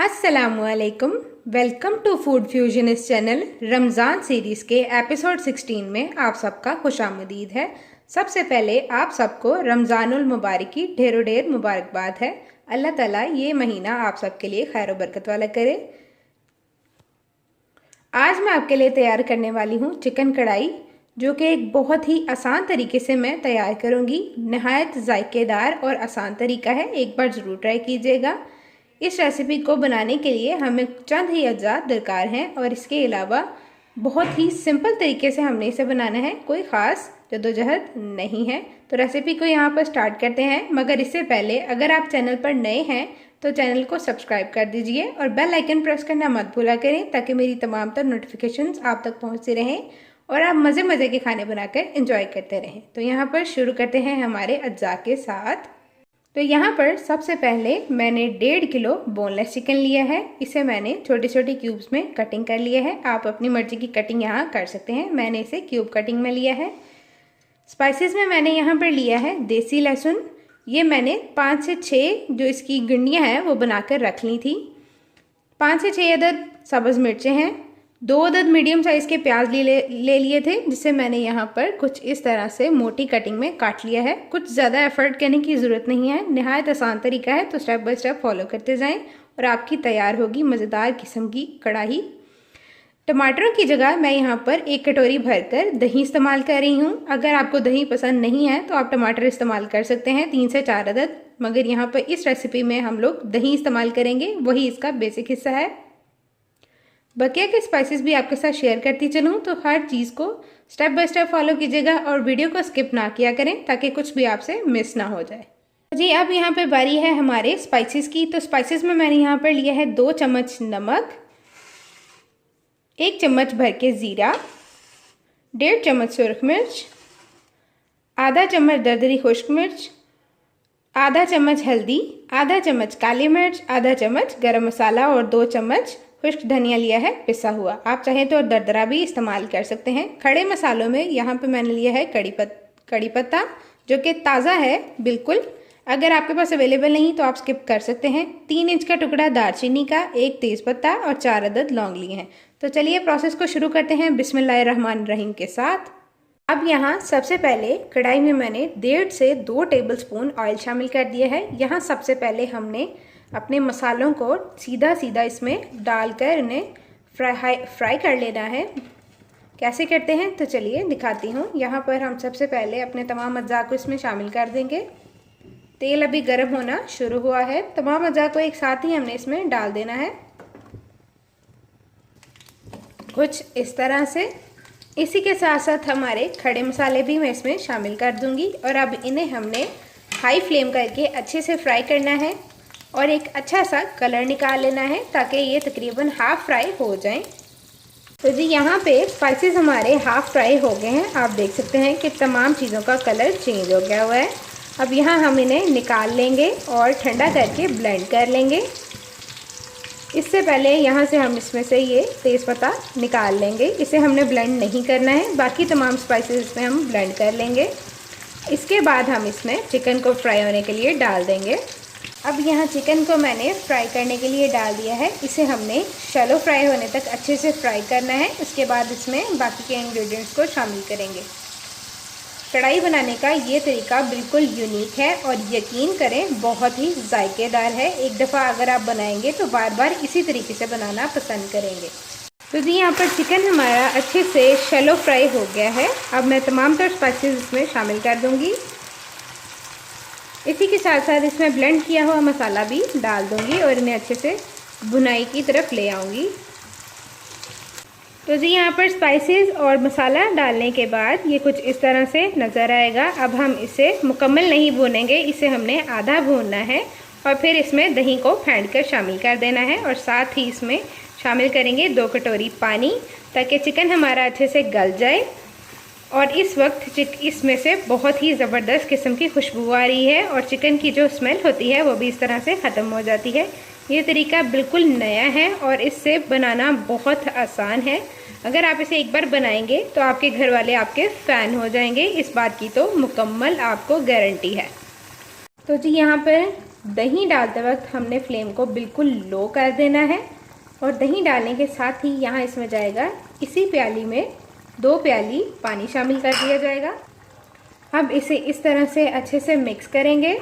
अस्सलामुअलैकुम। Welcome to food fusionist channel. Ramzan series के episode 16 में आप सबका खुशामदीद है। सबसे पहले आप सबको रमज़ानुल मुबारक की ढेरों ढेर मुबारकबाद है। अल्लाह ताला ये महीना आप सबके लिए खैर व बरकत वाला करे। आज मैं आपके लिए तैयार करने वाली हूँ चिकन कढ़ाई, जो कि एक बहुत ही आसान तरीके से मैं तैयार करूँगी। नहायत जायकेदार और आसान तरीका है, एक बार ज़रूर ट्राई कीजिएगा। इस रेसिपी को बनाने के लिए हमें चंद ही अज्जा दरकार हैं और इसके अलावा बहुत ही सिंपल तरीके से हमने इसे बनाना है, कोई ख़ास जद्दोजहद नहीं है। तो रेसिपी को यहाँ पर स्टार्ट करते हैं, मगर इससे पहले अगर आप चैनल पर नए हैं तो चैनल को सब्सक्राइब कर दीजिए और बेल आइकन प्रेस करना मत भूला करें, ताकि मेरी तमाम तर नोटिफिकेशंस आप तक पहुँचती रहें और आप मज़े मज़े के खाने बनाकर एंजॉय करते रहें। तो यहाँ पर शुरू करते हैं हमारे अज्जा के साथ। तो यहाँ पर सबसे पहले मैंने 1.5 किलो बोनलेस चिकन लिया है। इसे मैंने छोटी छोटी क्यूब्स में कटिंग कर लिया है। आप अपनी मर्जी की कटिंग यहाँ कर सकते हैं, मैंने इसे क्यूब कटिंग में लिया है। स्पाइसेस में मैंने यहाँ पर लिया है देसी लहसुन। ये मैंने 5 से 6 जो इसकी गिंडियाँ हैं वो बनाकर रख ली थी। 5 से 6 अदद सब्ज़ मिर्चें हैं। 2 अदद मीडियम साइज़ के प्याज ले लिए थे, जिसे मैंने यहाँ पर कुछ इस तरह से मोटी कटिंग में काट लिया है। कुछ ज़्यादा एफर्ट करने की ज़रूरत नहीं है, नहायत आसान तरीका है, तो स्टेप बाय स्टेप फॉलो करते जाएं और आपकी तैयार होगी मज़ेदार किस्म की कढ़ाई। टमाटरों की जगह मैं यहाँ पर 1 कटोरी भरकर दही इस्तेमाल कर रही हूँ। अगर आपको दही पसंद नहीं है तो आप टमाटर इस्तेमाल कर सकते हैं 3 से 4 अदद, मगर यहाँ पर इस रेसिपी में हम लोग दही इस्तेमाल करेंगे, वही इसका बेसिक हिस्सा है। बकिया के स्पाइसेस भी आपके साथ शेयर करती चलूँ, तो हर चीज़ को स्टेप बाय स्टेप फॉलो कीजिएगा और वीडियो को स्किप ना किया करें, ताकि कुछ भी आपसे मिस ना हो जाए। जी, अब यहाँ पे बारी है हमारे स्पाइसेस की। तो स्पाइसेस में मैंने यहाँ पर लिया है 2 चम्मच नमक, 1 चम्मच भर के ज़ीरा, 1.5 चम्मच सुरख मिर्च, आधा चम्मच दरदरी खुश्क मिर्च, आधा चम्मच हल्दी, आधा चम्मच काली मिर्च, आधा चम्मच गरम मसाला और 2 चम्मच खुश्क धनिया लिया है पिसा हुआ। आप चाहें तो दरदरा भी इस्तेमाल कर सकते हैं। खड़े मसालों में यहाँ पे मैंने लिया है कड़ी पत्ता, जो कि ताज़ा है बिल्कुल। अगर आपके पास अवेलेबल नहीं तो आप स्किप कर सकते हैं। 3 इंच का टुकड़ा दालचीनी का, 1 तेज़पत्ता और 4 अदद लौंग लिए हैं। तो चलिए प्रोसेस को शुरू करते हैं बिस्मिल्लाहिर्रहमानिर्रहीम के साथ। अब यहाँ सबसे पहले कढ़ाई में मैंने 1.5 से 2 टेबलस्पून ऑयल शामिल कर दिया है। यहाँ सबसे पहले हमने अपने मसालों को सीधा सीधा इसमें डालकर इन्हें फ्राई कर लेना है। कैसे करते हैं तो चलिए दिखाती हूँ। यहाँ पर हम सबसे पहले अपने तमाम अज्जा को इसमें शामिल कर देंगे। तेल अभी गर्म होना शुरू हुआ है। तमाम अज्जा को एक साथ ही हमने इसमें डाल देना है, कुछ इस तरह से। इसी के साथ साथ हमारे खड़े मसाले भी मैं इसमें शामिल कर दूँगी और अब इन्हें हमने हाई फ्लेम करके अच्छे से फ्राई करना है और एक अच्छा सा कलर निकाल लेना है, ताकि ये तकरीबन हाफ़ फ्राई हो जाएं। तो जी, यहाँ पे स्पाइसेस हमारे हाफ़ फ्राई हो गए हैं। आप देख सकते हैं कि तमाम चीज़ों का कलर चेंज हो गया हुआ है। अब यहाँ हम इन्हें निकाल लेंगे और ठंडा करके ब्लेंड कर लेंगे। इससे पहले यहाँ से हम इसमें से ये तेज़पत्ता निकाल लेंगे, इसे हमने ब्लेंड नहीं करना है, बाकी तमाम स्पाइसेस इसमें हम ब्लेंड कर लेंगे। इसके बाद हम इसमें चिकन को फ्राई होने के लिए डाल देंगे। अब यहाँ चिकन को मैंने फ्राई करने के लिए डाल दिया है। इसे हमने शैलो फ्राई होने तक अच्छे से फ्राई करना है। उसके बाद इसमें बाकी के इंग्रेडिएंट्स को शामिल करेंगे। कढ़ाई बनाने का ये तरीका बिल्कुल यूनिक है और यकीन करें बहुत ही जायकेदार है। एक दफ़ा अगर आप बनाएंगे तो बार बार इसी तरीके से बनाना पसंद करेंगे। तो जी, यहाँ पर चिकन हमारा अच्छे से शैलो फ्राई हो गया है। अब मैं तमाम तर स्पाइसेस इसमें शामिल कर दूँगी। इसी के साथ साथ इसमें ब्लेंड किया हुआ मसाला भी डाल दूंगी और इन्हें अच्छे से भुनाई की तरफ ले आऊँगी। तो जी, यहाँ पर स्पाइसेस और मसाला डालने के बाद ये कुछ इस तरह से नज़र आएगा। अब हम इसे मुकम्मल नहीं भूनेंगे, इसे हमने आधा भूनना है और फिर इसमें दही को फेंट कर शामिल कर देना है और साथ ही इसमें शामिल करेंगे 2 कटोरी पानी, ताकि चिकन हमारा अच्छे से गल जाए। और इस वक्त इसमें से बहुत ही ज़बरदस्त किस्म की खुशबू आ रही है और चिकन की जो स्मेल होती है वो भी इस तरह से ख़त्म हो जाती है। ये तरीका बिल्कुल नया है और इससे बनाना बहुत आसान है। अगर आप इसे एक बार बनाएंगे तो आपके घर वाले आपके फ़ैन हो जाएंगे, इस बात की तो मुकम्मल आपको गारंटी है। तो जी, यहाँ पर दही डालते वक्त हमने फ्लेम को बिल्कुल लो कर देना है और दही डालने के साथ ही यहाँ इसमें जाएगा इसी प्याली में 2 प्याली पानी शामिल कर दिया जाएगा। अब इसे इस तरह से अच्छे से मिक्स करेंगे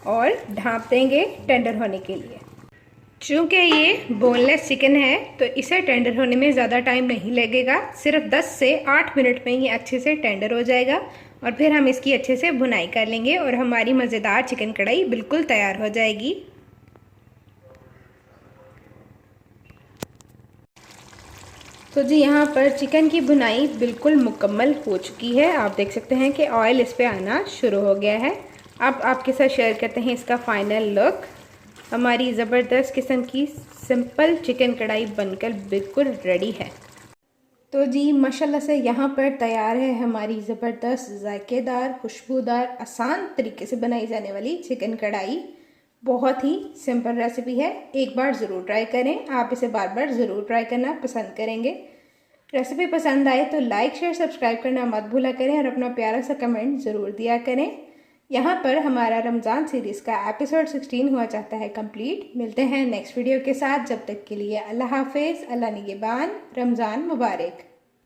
और ढाँप देंगे टेंडर होने के लिए। चूँकि ये बोनलेस चिकन है तो इसे टेंडर होने में ज़्यादा टाइम नहीं लगेगा, सिर्फ 10 से 8 मिनट में ये अच्छे से टेंडर हो जाएगा और फिर हम इसकी अच्छे से भुनाई कर लेंगे और हमारी मज़ेदार चिकन कढ़ाई बिल्कुल तैयार हो जाएगी। तो जी यहाँ पर चिकन की भुनाई बिल्कुल मुकम्मल हो चुकी है। आप देख सकते हैं कि ऑयल इस पे आना शुरू हो गया है। अब आपके साथ शेयर करते हैं इसका फाइनल लुक। हमारी ज़बरदस्त किस्म की सिंपल चिकन कढ़ाई बनकर बिल्कुल रेडी है। तो जी माशाल्लाह से यहाँ पर तैयार है हमारी ज़बरदस्त जायकेदार खुशबूदार आसान तरीके से बनाई जाने वाली चिकन कढ़ाई। बहुत ही सिंपल रेसिपी है, एक बार ज़रूर ट्राई करें। आप इसे बार बार ज़रूर ट्राई करना पसंद करेंगे। रेसिपी पसंद आए तो लाइक शेयर सब्सक्राइब करना मत भूला करें और अपना प्यारा सा कमेंट ज़रूर दिया करें। यहाँ पर हमारा रमज़ान सीरीज़ का एपिसोड 16 हुआ चाहता है कंप्लीट। मिलते हैं नेक्स्ट वीडियो के साथ, जब तक के लिए अल्लाह हाफिज़, अल्लाह निगहबान, रमज़ान मुबारक।